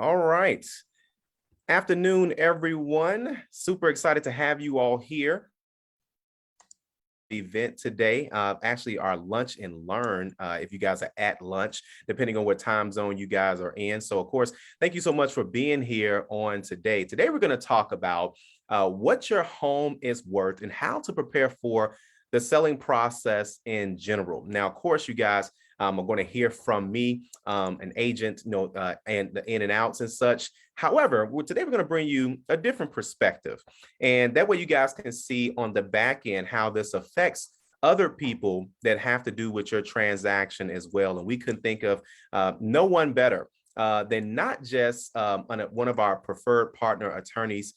All right. Afternoon, everyone. Super excited to have you all here. Event today, actually our lunch and learn, if you guys are at lunch, depending on what time zone you guys are in. So of course, thank you so much for being here on today. Today, we're going to talk about what your home is worth and how to prepare for the selling process in general. Now, of course, you guys are going to hear from me, an agent, and the in and outs and such. However, today we're going to bring you a different perspective. And that way you guys can see on the back end how this affects other people that have to do with your transaction as well. And we can think of no one better than not just one of our preferred partner attorneys.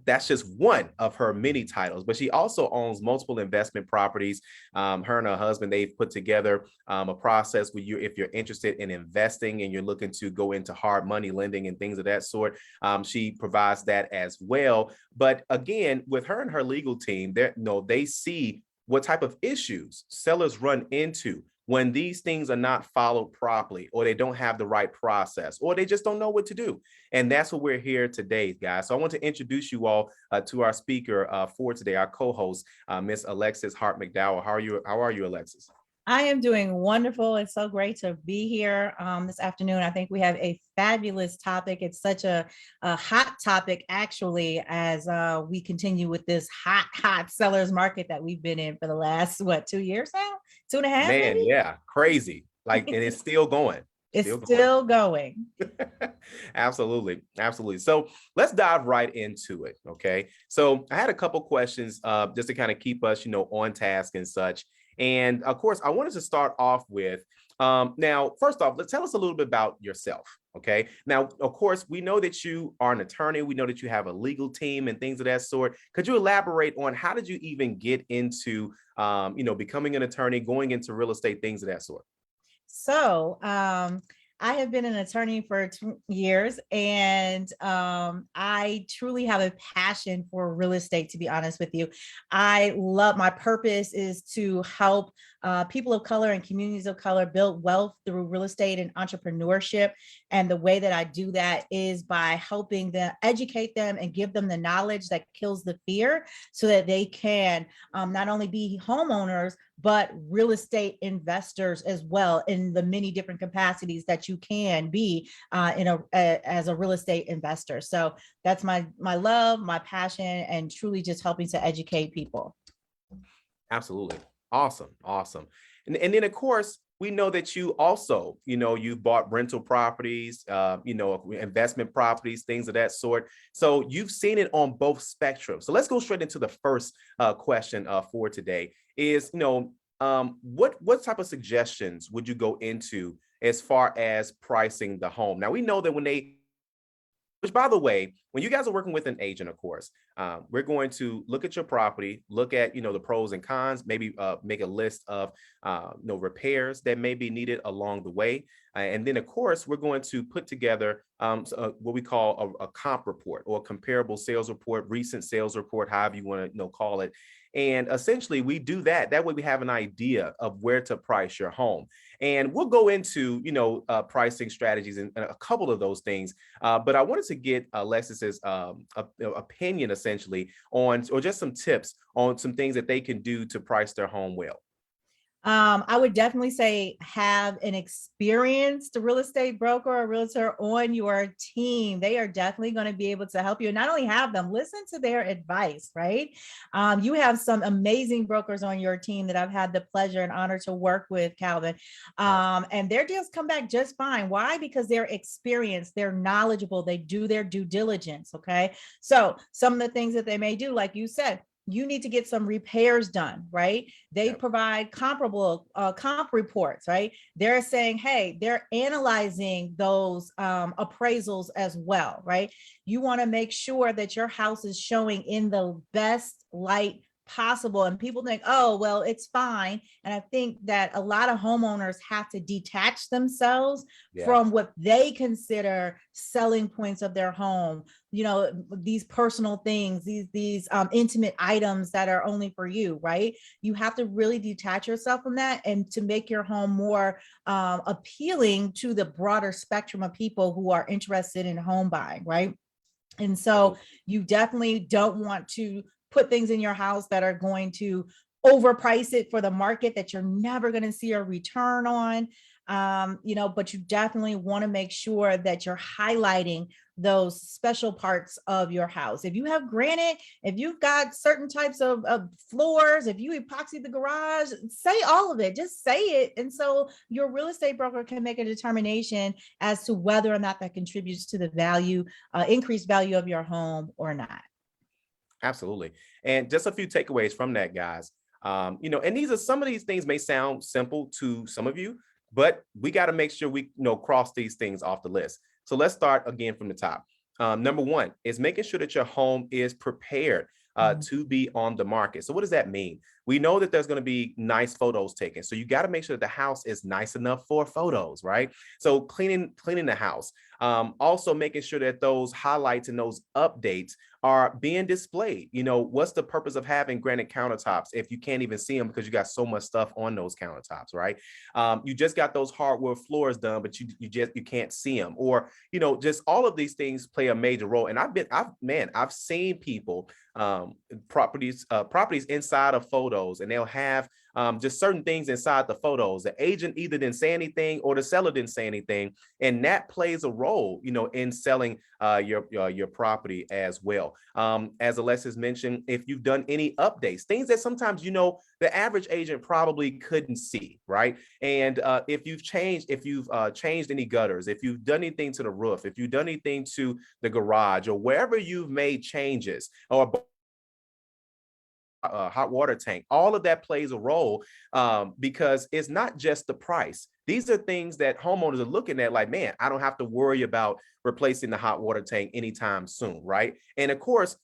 That's just one of her many titles, but she also owns multiple investment properties. Her and her husband, they've put together a process where if you're interested in investing and you're looking to go into hard money lending and things of that sort, she provides that as well. But again, with her and her legal team, they see what type of issues sellers run into when these things are not followed properly, or they don't have the right process, or they just don't know what to do. And that's what we're here today, guys. So I want to introduce you all to our speaker for today, our co-host, Miss Alexis Hart McDowell. How are you, Alexis? I am doing wonderful. It's so great to be here this afternoon. I think we have a fabulous topic. It's such a hot topic, actually, as we continue with this hot sellers market that we've been in for the last, 2 years now? 2.5, Man, maybe? yeah, crazy. Like, and it's still going. It's still going. Absolutely. Absolutely. So let's dive right into it. Okay. So I had a couple questions just to kind of keep us, on task and such. And of course, I wanted to start off with now, first off, let's tell us a little bit about yourself. Okay. Now, of course, we know that you are an attorney. We know that you have a legal team and things of that sort. Could you elaborate on how did you even get into, becoming an attorney, going into real estate, things of that sort? So, I have been an attorney for 2 years, and I truly have a passion for real estate, to be honest with you. My purpose is to help people of color and communities of color build wealth through real estate and entrepreneurship. And the way that I do that is by helping them, educate them, and give them the knowledge that kills the fear so that they can not only be homeowners, but real estate investors as well, in the many different capacities that you can be as a real estate investor. So that's my love, my passion, and truly just helping to educate people. Absolutely. Awesome. Awesome. And then of course, we know that you also, you've bought rental properties, investment properties, things of that sort. So you've seen it on both spectrums. So let's go straight into the first question for today is, what type of suggestions would you go into as far as pricing the home? Now, we know that which, by the way, when you guys are working with an agent, of course, we're going to look at your property, look at, the pros and cons, maybe make a list of, repairs that may be needed along the way. And then, of course, we're going to put together what we call a comp report, or a comparable sales report, recent sales report, however you want to call it. And essentially, we do that. That way we have an idea of where to price your home. And we'll go into, pricing strategies and a couple of those things. But I wanted to get Alexis's opinion, essentially, or just some tips on some things that they can do to price their home well. I would definitely say have an experienced real estate broker or realtor on your team. They are definitely going to be able to help you. And not only have them, listen to their advice, right? You have some amazing brokers on your team that I've had the pleasure and honor to work with, Calvin. And their deals come back just fine. Why? Because they're experienced, they're knowledgeable, they do their due diligence. Okay. So some of the things that they may do, like you said, you need to get some repairs done, right? They provide comparable comp reports, right? They're saying, hey, they're analyzing those appraisals as well, right? You want to make sure that your house is showing in the best light possible. And people think, oh, well, it's fine. And I think that a lot of homeowners have to detach themselves from what they consider selling points of their home these personal things, these intimate items that are only for you, right? You have to really detach yourself from that and to make your home more appealing to the broader spectrum of people who are interested in home buying, right? And so Absolutely. you definitely don't want to put things in your house that are going to overprice it for the market that you're never going to see a return on. But you definitely want to make sure that you're highlighting those special parts of your house. If you have granite, if you've got certain types of floors, if you epoxy the garage, say all of it, just say it. And so your real estate broker can make a determination as to whether or not that contributes to the value, increased value of your home or not. Absolutely. And just a few takeaways from that, guys. And these are some of these things may sound simple to some of you, but we got to make sure we cross these things off the list. So let's start again from the top. Number one is making sure that your home is prepared Mhm. to be on the market. So what does that mean? We know that there's going to be nice photos taken. So you got to make sure that the house is nice enough for photos, right? So cleaning the house. Also making sure that those highlights and those updates are being displayed. What's the purpose of having granite countertops if you can't even see them because you got so much stuff on those countertops, right? You just got those hardwood floors done, but you can't see them, or just all of these things play a major role. And I've seen people properties inside of photos, and they'll have just certain things inside the photos. The agent either didn't say anything or the seller didn't say anything, and that plays a role, in selling your property as well. As Alexis mentioned, if you've done any updates, things that sometimes the average agent probably couldn't see, right? And if you've changed any gutters, if you've done anything to the roof, if you've done anything to the garage, or wherever you've made changes, or hot water tank, all of that plays a role, because it's not just the price. These are things that homeowners are looking at like, man, I don't have to worry about replacing the hot water tank anytime soon, right? And of course,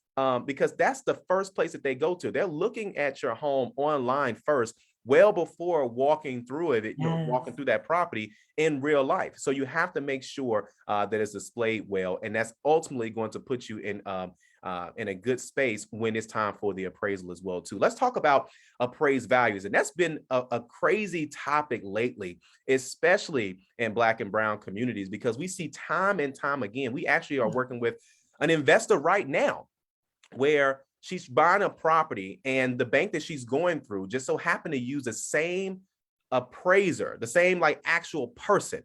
because that's the first place that they go to. They're looking at your home online first, well before walking through it, walking Yes. through that property in real life. So you have to make sure that it's displayed well, and that's ultimately going to put you in a good space when it's time for the appraisal as well too. Let's talk about appraised values, and that's been a crazy topic lately, especially in Black and brown communities, because we see time and time again. We actually are working with an investor right now where she's buying a property, and the bank that she's going through just so happened to use the same appraiser, the same like actual person,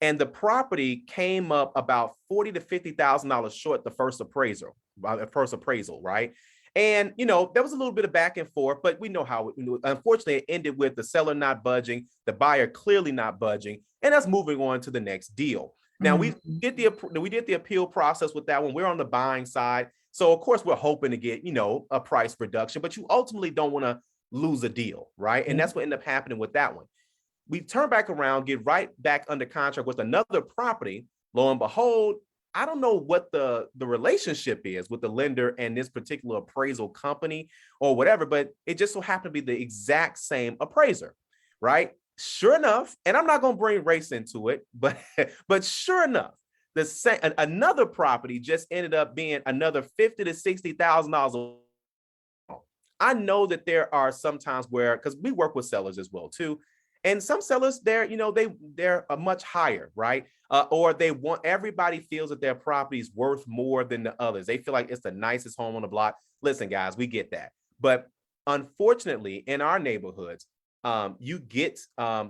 and the property came up about $40,000 to $50,000 short the first appraisal, right? And there was a little bit of back and forth, but we know how unfortunately it ended with the seller not budging, the buyer clearly not budging, and us moving on to the next deal. Now Mhm. we did the appeal process with that one. We're on the buying side, so of course we're hoping to get a price reduction, but you ultimately don't want to lose a deal, right? And Yeah. that's what ended up happening with that one. We turn back around, get right back under contract with another property. Lo and behold, I don't know what the relationship is with the lender and this particular appraisal company or whatever, but it just so happened to be the exact same appraiser, right? Sure enough, and I'm not going to bring race into it, but but sure enough, the same another property just ended up being another $50,000 to $60,000. I know that there are some times where, because we work with sellers as well too, and some sellers they're a much higher, right? Or they want everybody feels that their property is worth more than the others. They feel like it's the nicest home on the block. Listen, guys, we get that, but unfortunately, in our neighborhoods, you get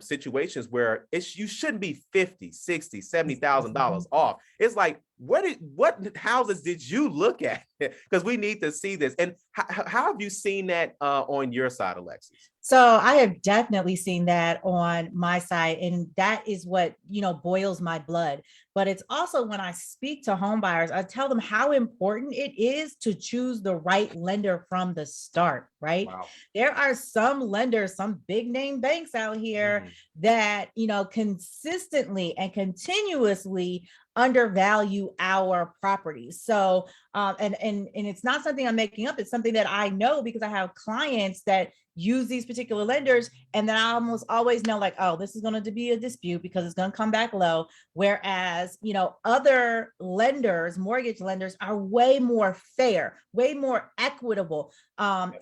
situations where you shouldn't be 50, 60, $70,000 off. It's like, what houses did you look at? Because we need to see this. And how have you seen that on your side, Alexis? So I have definitely seen that on my side, and that is what boils my blood. But it's also when I speak to home buyers, I tell them how important it is to choose the right lender from the start, right? Wow. There are some lenders, some big name banks out here Mhm. that consistently and continuously undervalue our properties. So and it's not something I'm making up. It's something that I know because I have clients that use these particular lenders. And then I almost always know like, oh, this is going to be a dispute because it's going to come back low. Whereas, other lenders, mortgage lenders are way more fair, way more equitable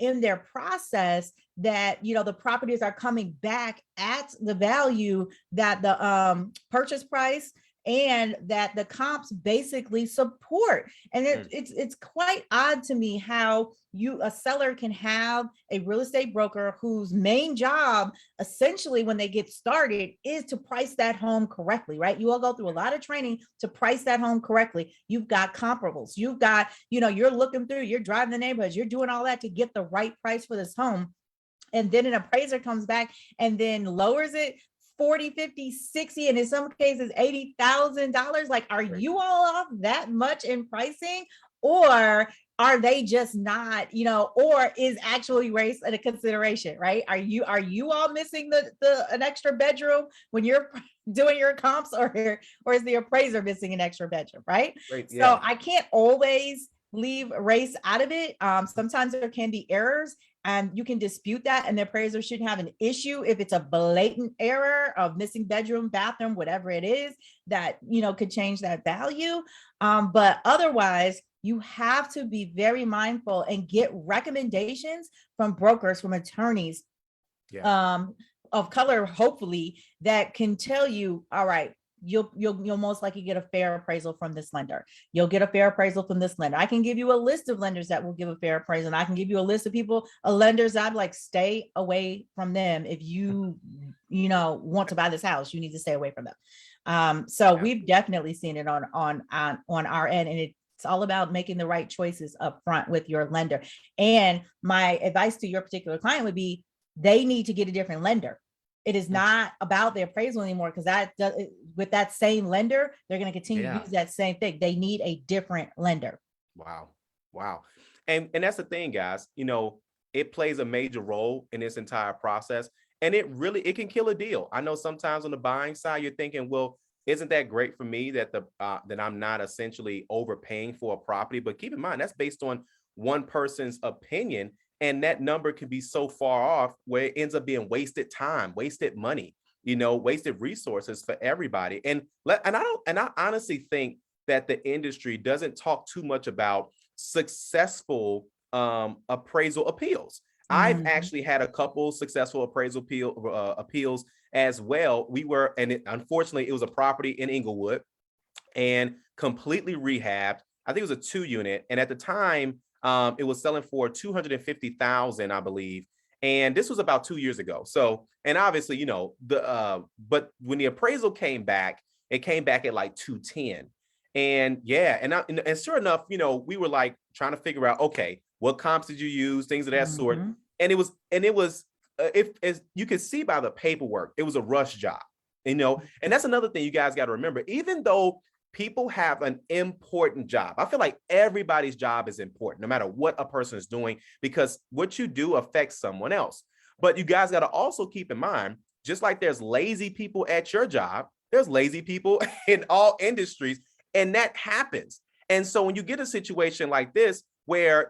in their process, that, the properties are coming back at the value that the purchase price and that the comps basically support. And it's quite odd to me how a seller can have a real estate broker whose main job, essentially, when they get started, is to price that home correctly, right? You all go through a lot of training to price that home correctly. You've got comparables, you've got, you're looking through, you're driving the neighborhoods, you're doing all that to get the right price for this home. And then an appraiser comes back and then lowers it 40, 50, 60, and in some cases $80,000. Like, are you all off that much in pricing? Or are they just not, or is actually race a consideration, right? Are you all missing an extra bedroom when you're doing your comps, or is the appraiser missing an extra bedroom, right? Right. So Yeah. I can't always leave race out of it. Sometimes there can be errors, and you can dispute that, and the appraiser shouldn't have an issue if it's a blatant error of missing bedroom, bathroom, whatever it is that could change that value. But otherwise, you have to be very mindful and get recommendations from brokers, from attorneys of color, hopefully, that can tell you, all right, you'll most likely get a fair appraisal from this lender. You'll get a fair appraisal from this lender. I can give you a list of lenders that will give a fair appraisal, and I can give you a list of lenders I'd like, stay away from them. If you want to buy this house, you need to stay away from them. So we've definitely seen it on our end, and it's all about making the right choices up front with your lender. And my advice to your particular client would be, they need to get a different lender. It is not about the appraisal anymore, because with that same lender, they're going to continue to use that same thing. They need a different lender. Wow. And that's the thing, guys. It plays a major role in this entire process, and it can kill a deal. I know sometimes on the buying side, you're thinking, well, isn't that great for me that that I'm not essentially overpaying for a property? But keep in mind, that's based on one person's opinion. And that number can be so far off where it ends up being wasted time, wasted money, wasted resources for everybody. And I honestly think that the industry doesn't talk too much about successful appraisal appeals. I've actually had a couple successful appraisal appeals as well. Unfortunately, it was a property in Inglewood and completely rehabbed. I think it was a 2-unit. And at the time, it was selling for $250,000, I believe. And this was about 2 years ago. So, and obviously, but when the appraisal came back, it came back at like 210. And and sure enough, we were like trying to figure out, okay, what comps did you use, things of that sort. And it was, if as you can see by the paperwork, it was a rush job, and that's another thing you guys got to remember. Even though people have an important job, I feel like everybody's job is important, no matter what a person is doing, because what you do affects someone else. But you guys got to also keep in mind, just like there's lazy people at your job, there's lazy people in all industries, and that happens. And so when you get a situation like this, where,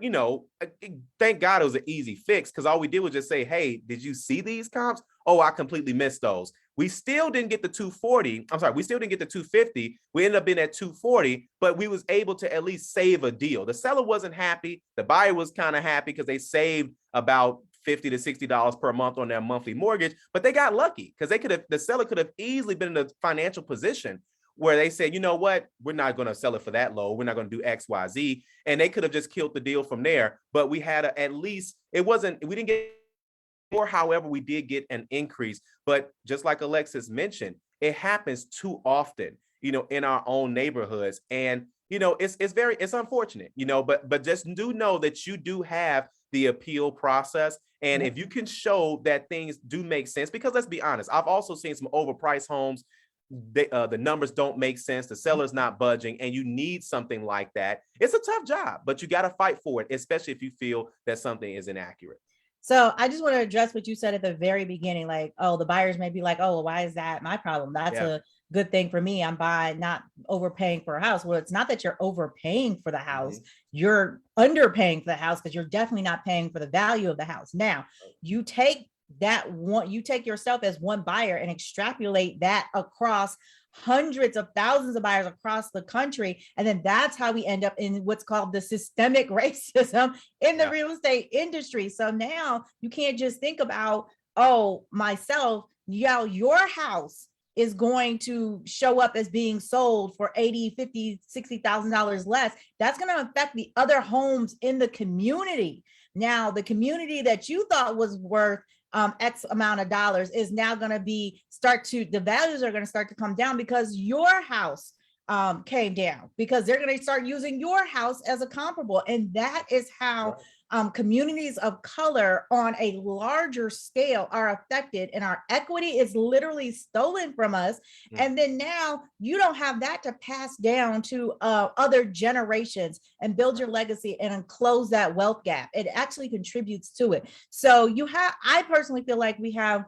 thank God it was an easy fix, because all we did was just say, hey, did you see these comps? Oh, I completely missed those. We still didn't get the 240. I'm sorry, we still didn't get the 250. We ended up being at 240, but we was able to at least save a deal. The seller wasn't happy. The buyer was kind of happy because they saved about $50 to $60 per month on their monthly mortgage, but they got lucky because the seller could have easily been in a financial position where they said, you know what, we're not going to sell it for that low. We're not going to do X, Y, Z. And they could have just killed the deal from there. But we had we didn't get more. However, we did get an increase. But just like Alexis mentioned, it happens too often, in our own neighborhoods. And, it's unfortunate, but just do know that you do have the appeal process. And if you can show that things do make sense, because let's be honest, I've also seen some overpriced homes. The numbers don't make sense. The seller's not budging, and you need something like that. It's a tough job, but you got to fight for it, especially if you feel that something is inaccurate. So I just want to address what you said at the very beginning, like, oh, the buyers may be like, oh, well, why is that my problem? That's good thing for me. I'm buying, not overpaying for a house. Well, it's not that you're overpaying for the house, Mhm. you're underpaying for the house because you're definitely not paying for the value of the house. Now, you take you take yourself as one buyer and extrapolate that across hundreds of thousands of buyers across the country. And then that's how we end up in what's called the systemic racism in the Yeah. real estate industry. So now you can't just think about, oh, myself, yeah, your house is going to show up as being sold for 80, 50, $60,000 less. That's going to affect the other homes in the community. Now, the community that you thought was worth X amount of dollars is now going to the values are going to start to come down because your house came down, because they're going to start using your house as a comparable. And that is how Right. communities of color on a larger scale are affected, and our equity is literally stolen from us. Mm. And then now you don't have that to pass down to other generations and build your Right. legacy and close that wealth gap. It actually contributes to it. So I personally feel like we have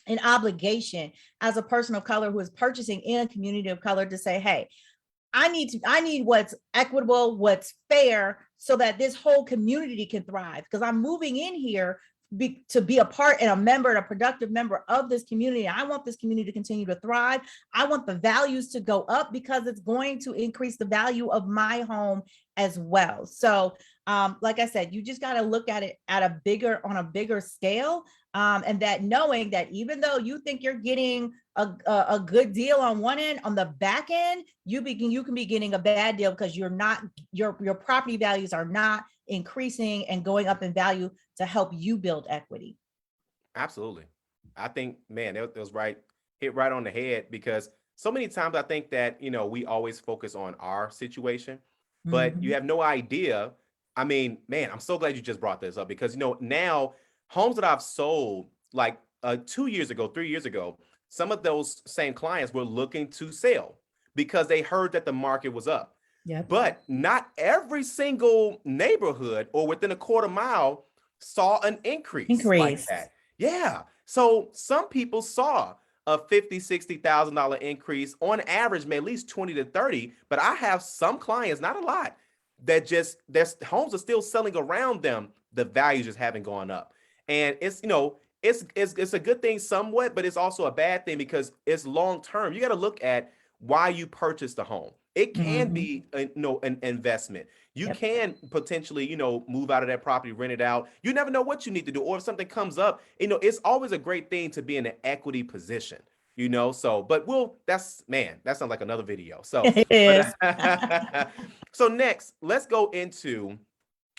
an obligation as a person of color who is purchasing in a community of color to say, hey, I need what's equitable, what's fair, so that this whole community can thrive. Because I'm moving in here to be a part and a member and a productive member of this community. I want this community to continue to thrive. I want the values to go up because it's going to increase the value of my home as well. So, like I said, you just got to look at it on a bigger scale. And that knowing that even though you think you're getting a good deal on one end, on the back end, you can be getting a bad deal because your property values are not increasing and going up in value to help you build equity. Absolutely. I think, man, that was right, hit right on the head because so many times I think that, we always focus on our situation, but you Mhm. have no idea. I mean, man, I'm so glad you just brought this up because, now homes that I've sold like 2 years ago, 3 years ago, some of those same clients were looking to sell because they heard that the market was up. Yep. But not every single neighborhood or within a quarter mile saw an increase like Increase. that. Yeah. So some people saw a 50, $60,000 increase on average, maybe at least 20 to 30. But I have some clients, not a lot, that just their homes are still selling around them. The values just haven't gone up. And it's a good thing somewhat, but it's also a bad thing because it's long term. You got to look at why you purchased the home. It can Mhm. be an investment. You Yep. can potentially, move out of that property, rent it out. You never know what you need to do. Or if something comes up, it's always a great thing to be in an equity position, So, but that's, man, that sounds like another video. So, It is. but so next, let's go into,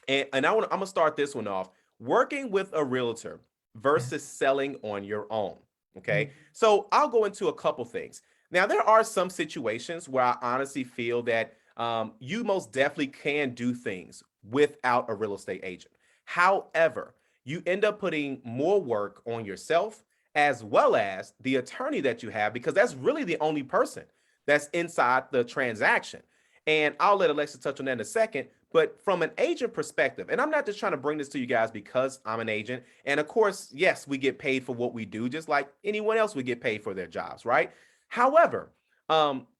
and I'm gonna start this one off, working with a realtor Yeah. versus selling on your own. Okay. Mhm. So I'll go into a couple things. Now, there are some situations where I honestly feel that you most definitely can do things without a real estate agent. However, you end up putting more work on yourself as well as the attorney that you have, because that's really the only person that's inside the transaction. And I'll let Alexa touch on that in a second. But from an agent perspective, and I'm not just trying to bring this to you guys because I'm an agent. And of course, yes, we get paid for what we do, just like anyone else would get paid for their jobs, right? However,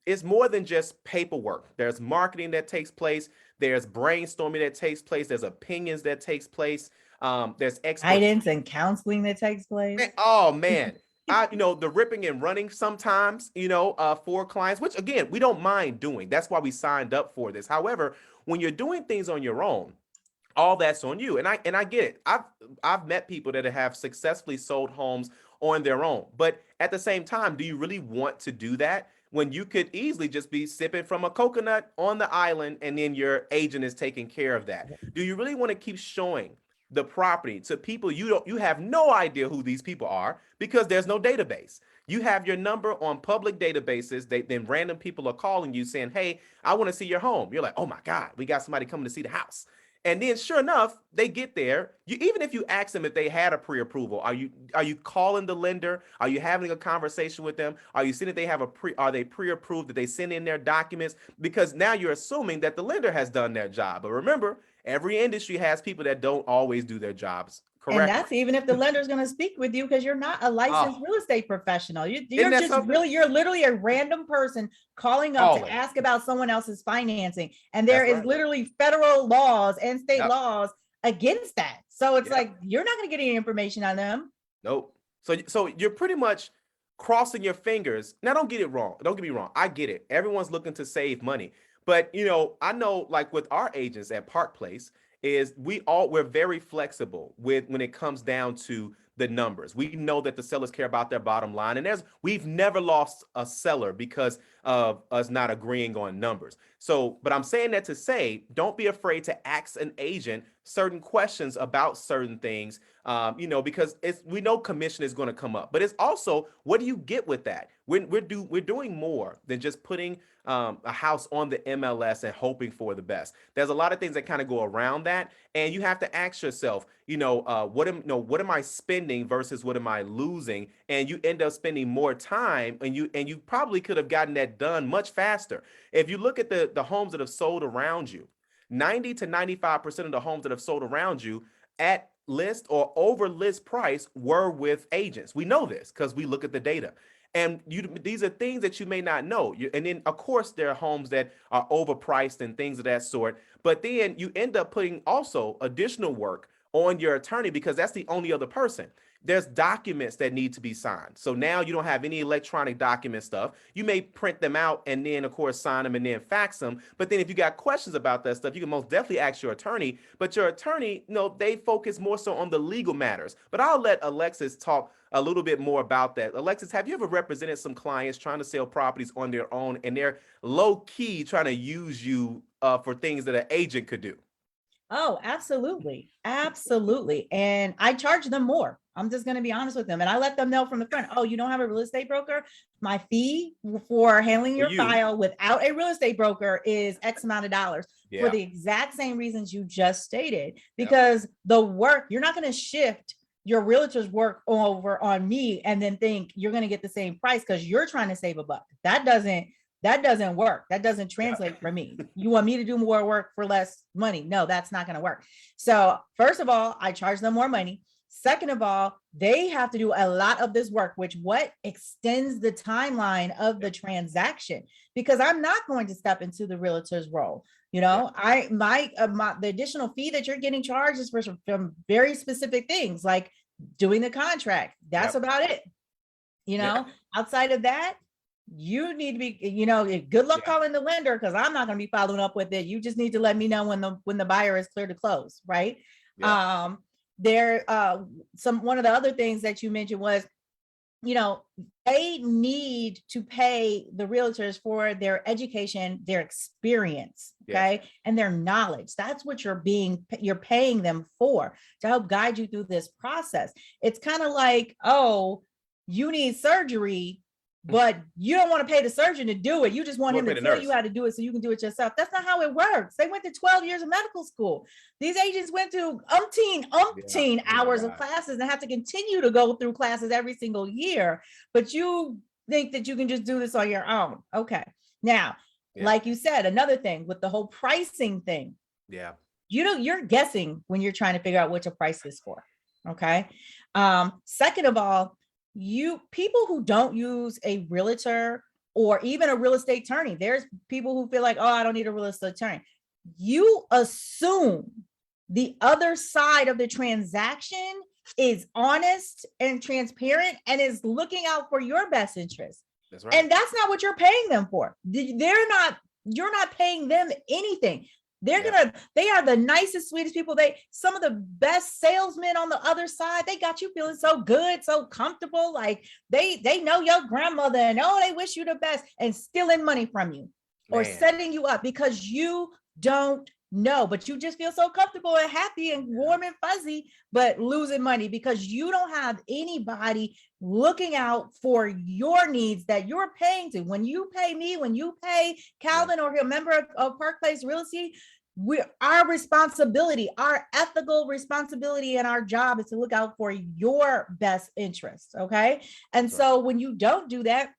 it's more than just paperwork. There's marketing that takes place. There's brainstorming that takes place. There's opinions that takes place. There's expertise. Guidance and counseling that takes place. Oh man, the ripping and running sometimes, for clients, which again we don't mind doing. That's why we signed up for this. However, when you're doing things on your own, all that's on you. And I get it. I've met people that have successfully sold homes on their own. But at the same time, do you really want to do that when you could easily just be sipping from a coconut on the island and then your agent is taking care of that? Do you really want to keep showing the property to people you have no idea who these people are because there's no database? You have your number on public databases. Then random people are calling you saying, "Hey, I want to see your home." You're like, "Oh my God, we got somebody coming to see the house." And then sure enough, they get there. Even if you ask them if they had a pre-approval, are you calling the lender? Are you having a conversation with them? Are you seeing if they have are they pre-approved? Did they send in their documents? Because now you're assuming that the lender has done their job. But remember, every industry has people that don't always do their jobs And Correct. that's even if the lender is going to speak with you because you're not a licensed Oh, real estate professional. isn't You're that just something? really, you're literally a random person calling up to Calling. ask about someone else's financing. And there That's is right. literally federal laws and state Yep. laws against that. So it's Yep. like, you're not going to get any information on them. Nope. So you're pretty much crossing your fingers. Now, don't get it wrong. Don't get me wrong. I get it. Everyone's looking to save money. But I know like with our agents at Park Place, is we're very flexible with when it comes down to the numbers. We know that the sellers care about their bottom line. And we've never lost a seller because of us not agreeing on numbers. So, but I'm saying that to say, don't be afraid to ask an agent certain questions about certain things, because we know commission is going to come up, but it's also what do you get with that? We're doing more than just putting a house on the MLS and hoping for the best. There's a lot of things that kind of go around that, and you have to ask yourself, what am I spending versus what am I losing? And you end up spending more time, and you probably could have gotten that done much faster. If you look at the homes that have sold around you, 90 to 95% of the homes that have sold around you at list or over list price were with agents. We know this because we look at the data. And these are things that you may not know. And then, of course, there are homes that are overpriced and things of that sort. But then you end up putting also additional work on your attorney because that's the only other person. There's documents that need to be signed. So now you don't have any electronic document stuff. You may print them out and then, of course, sign them and then fax them. But then if you got questions about that stuff, you can most definitely ask your attorney. But your attorney, they focus more so on the legal matters. But I'll let Alexis talk a little bit more about that. Alexis, have you ever represented some clients trying to sell properties on their own and they're low key trying to use you for things that an agent could do? Oh, absolutely. Absolutely. And I charge them more. I'm just going to be honest with them. And I let them know from the front, oh, you don't have a real estate broker? My fee for handling For your you, file without a real estate broker is X amount of dollars for yeah, the exact same reasons you just stated. yep, Because the work, you're not going to shift your realtor's work over on me and then think you're going to get the same price because you're trying to save a buck. That doesn't work. That doesn't yeah, translate for me. You want me to do more work for less money? No, that's not going to work. So first of all, I charge them more money. Second of all, they have to do a lot of this work, which what extends the timeline of the yep, transaction, because I'm not going to step into the realtor's role. yep, The additional fee that you're getting charged is for from very specific things like doing the contract. That's yep, about it. You yeah, know, outside of that, you need to be, good luck yeah, calling the lender because I'm not going to be following up with it. You just need to let me know when the buyer is clear to close, right? yeah, Um, there one of the other things that you mentioned was, you know, they need to pay the realtors for their education, their experience, yes, okay, and their knowledge. That's what you're paying them for, to help guide you through this process. It's kind of like, oh, you need surgery, but you don't want to pay the surgeon to do it. You just want you him want to to pay the tell you nurse. how to do it so you can do it yourself. That's not how it works. They went to 12 years of medical school. These agents went through Yeah, umpteen oh my hours of God, classes and have to continue to go through classes every single year. But you think that you can just do this on your own. Okay. Now, yeah, like you said, another thing with the whole pricing thing, yeah, you're guessing when you're trying to figure out what to price this for. Okay. Second of all, people who don't use a realtor or even a real estate attorney, there's people who feel like, oh, I don't need a real estate attorney. You assume the other side of the transaction is honest and transparent and is looking out for your best interest. that's right. And that's not what you're paying them for. You're not paying them anything. Yeah, They are the nicest, sweetest people. Some of the best salesmen on the other side, they got you feeling so good, so comfortable. Like they know your grandmother and oh, they wish you the best and stealing money from you or man, setting you up because you don't know, but you just feel so comfortable and happy and yeah, warm and fuzzy, but losing money because you don't have anybody looking out for your needs that you're paying to. When you pay me, when you pay yeah, Calvin or a member of Park Place Realty, our responsibility, our ethical responsibility and our job is to look out for your best interests. Okay. And that's right. so when you don't do that,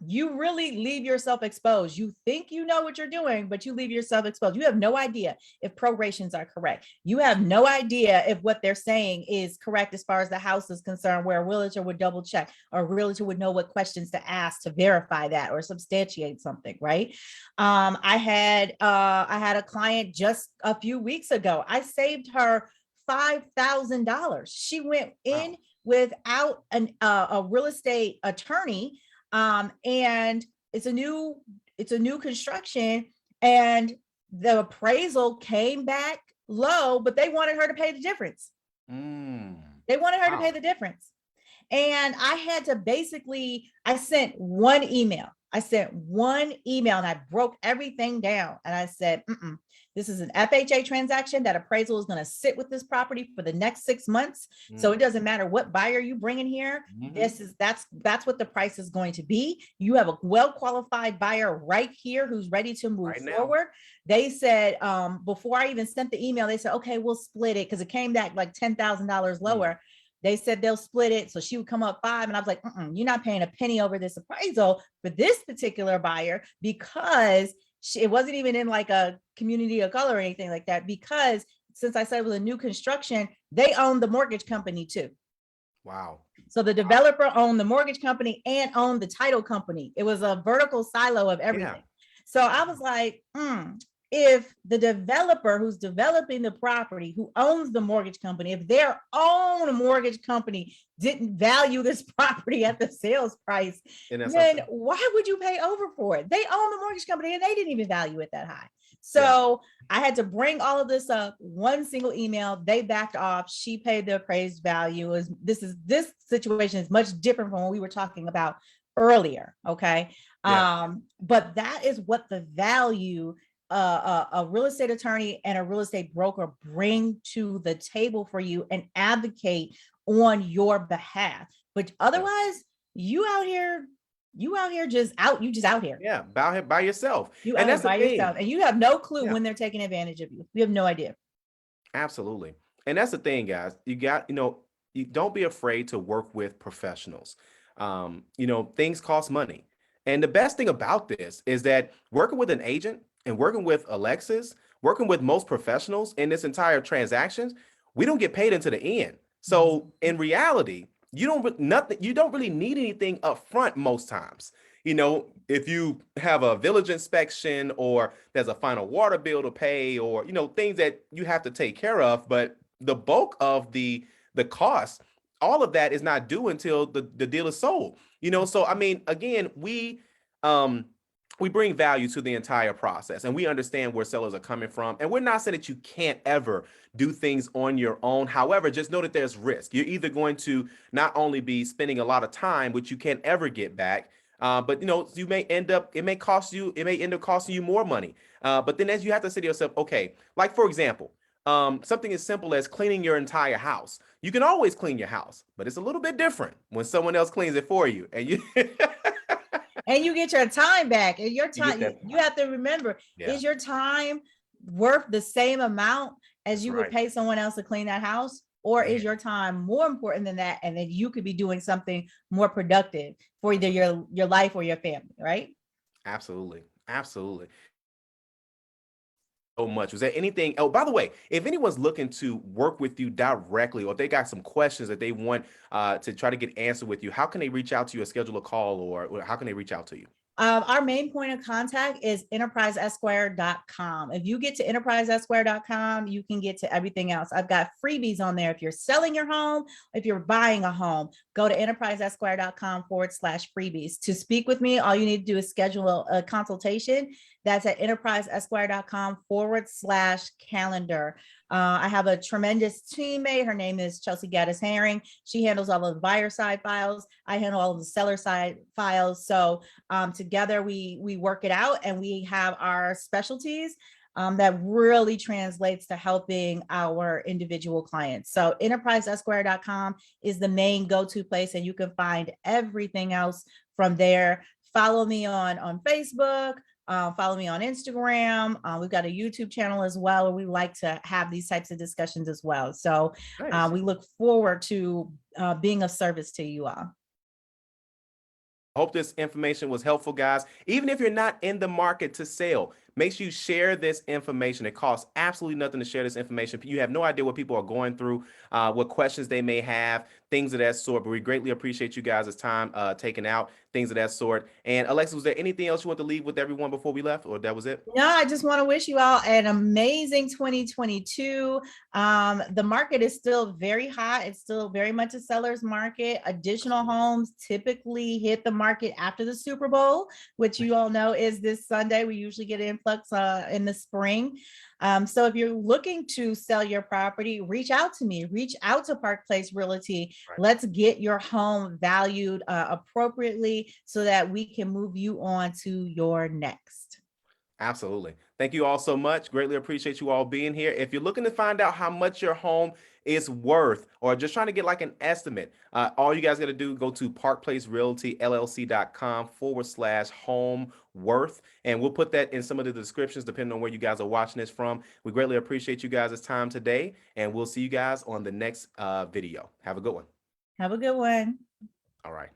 you really leave yourself exposed. You think you know what you're doing, but you leave yourself exposed. You have no idea if prorations are correct. You have no idea if what they're saying is correct as far as the house is concerned, where a realtor would double check, or a realtor would know what questions to ask to verify that or substantiate something, right? I had a client just a few weeks ago. I saved her $5,000. She went in Wow. without a real estate attorney, and it's a new construction, and the appraisal came back low, but they wanted her to pay the difference. Mm. They wanted her to pay Wow. the difference. And I had to basically, I sent one email. I sent one email and I broke everything down. And I said, this is an FHA transaction. That appraisal is going to sit with this property for the next 6 months. So it Mm. doesn't matter what buyer you bring in here. Mhm. That's what the price is going to be. You have a well qualified buyer right here who's ready to move Right now. forward. They said, before I even sent the email, they said, okay, we'll split it, because it came back like $10,000 Mm. lower. They said they'll split it. So she would come up 5. And I was like, you're not paying a penny over this appraisal for this particular buyer, because it wasn't even in like a community of color or anything like that. Because since I said it was a new construction, they own the mortgage company too. Wow. So the Wow. developer owned the mortgage company and owned the title company. It was a vertical silo of Yeah. everything. So I was like, if the developer who's developing the property, who owns the mortgage company, if their own mortgage company didn't value this property at the sales price, Isn't that then something? why would you pay over for it? They own the mortgage company and they didn't even value it that high. Yeah. So I had to bring all of this up, one single email. They backed off. She paid the appraised value. This situation is much different from what we were talking about earlier. Okay. Yeah. But that is what the value a real estate attorney and a real estate broker bring to the table for you and advocate on your behalf. But Yeah. otherwise, you out here, you just out here. Yeah. By yourself. You And out here that's the by thing. yourself, and you have no clue Yeah. when they're taking advantage of you. You have no idea. Absolutely. And that's the thing, guys. You don't be afraid to work with professionals. Things cost money. And the best thing about this is that working with an agent and working with Alexis, working with most professionals in this entire transactions, we don't get paid into the end. So in reality, you don't really need anything up front most times. If you have a village inspection or there's a final water bill to pay, or things that you have to take care of, but the bulk of the cost, all of that is not due until the deal is sold. So I mean, again, um we bring value to the entire process, and we understand where sellers are coming from, and we're not saying that you can't ever do things on your own. However, just know that there's risk. You're either going to not only be spending a lot of time, which you can't ever get back, but it may end up costing you more money. But then as you have to say to yourself, okay, like for example, something as simple as cleaning your entire house. You can always clean your house, but it's a little bit different when someone else cleans it for you, and you And you get your time back. And your you get time, that you time. have to remember, Yeah, is your time worth the same amount as that's you would right, pay someone else to clean that house? Or man. is your time more important than that? And then you could be doing something more productive for either That's right. your life or your family, right? Absolutely, absolutely. So much. Was there anything? Oh, by the way, if anyone's looking to work with you directly, or if they got some questions that they want to try to get answered with you, how can they reach out to you or schedule a call, or how can they reach out to you? Our main point of contact is enterpriseesquire.com. If you get to enterpriseesquire.com, you can get to everything else. I've got freebies on there. If you're selling your home, if you're buying a home, go to enterpriseesquire.com/freebies. To speak with me, all you need to do is schedule a consultation. That's at enterpriseesquire.com/calendar. I have a tremendous teammate. Her name is Chelsea Gaddis Herring. She handles all of the buyer side files. I handle all of the seller side files. So together we work it out, and we have our specialties that really translates to helping our individual clients. So enterpriseesquire.com is the main go-to place, and you can find everything else from there. Follow me on Facebook. Follow me on Instagram. We've got a YouTube channel as well, where we like to have these types of discussions as well. So Nice. we look forward to being of service to you all. Hope this information was helpful, guys. Even if you're not in the market to sell, make sure you share this information. It costs absolutely nothing to share this information. You have no idea what people are going through, what questions they may have, things of that sort. But we greatly appreciate you guys' time taken out, things of that sort. And Alexa, was there anything else you want to leave with everyone before we left, or that was it? No, I just want to wish you all an amazing 2022. The market is still very hot. It's still very much a seller's market. Additional homes typically hit the market after the Super Bowl, which you all know is this Sunday. We usually get an influx in the spring. So if you're looking to sell your property, reach out to me, reach out to Park Place Realty. Right. Let's get your home valued appropriately so that we can move you on to your next. Absolutely. Thank you all so much. Greatly appreciate you all being here. If you're looking to find out how much your home is worth or just trying to get like an estimate, all you guys got to do, go to parkplacerealtyllc.com/home worth. And we'll put that in some of the descriptions depending on where you guys are watching this from. We greatly appreciate you guys' time today. And we'll see you guys on the next video. Have a good one. Have a good one. All right.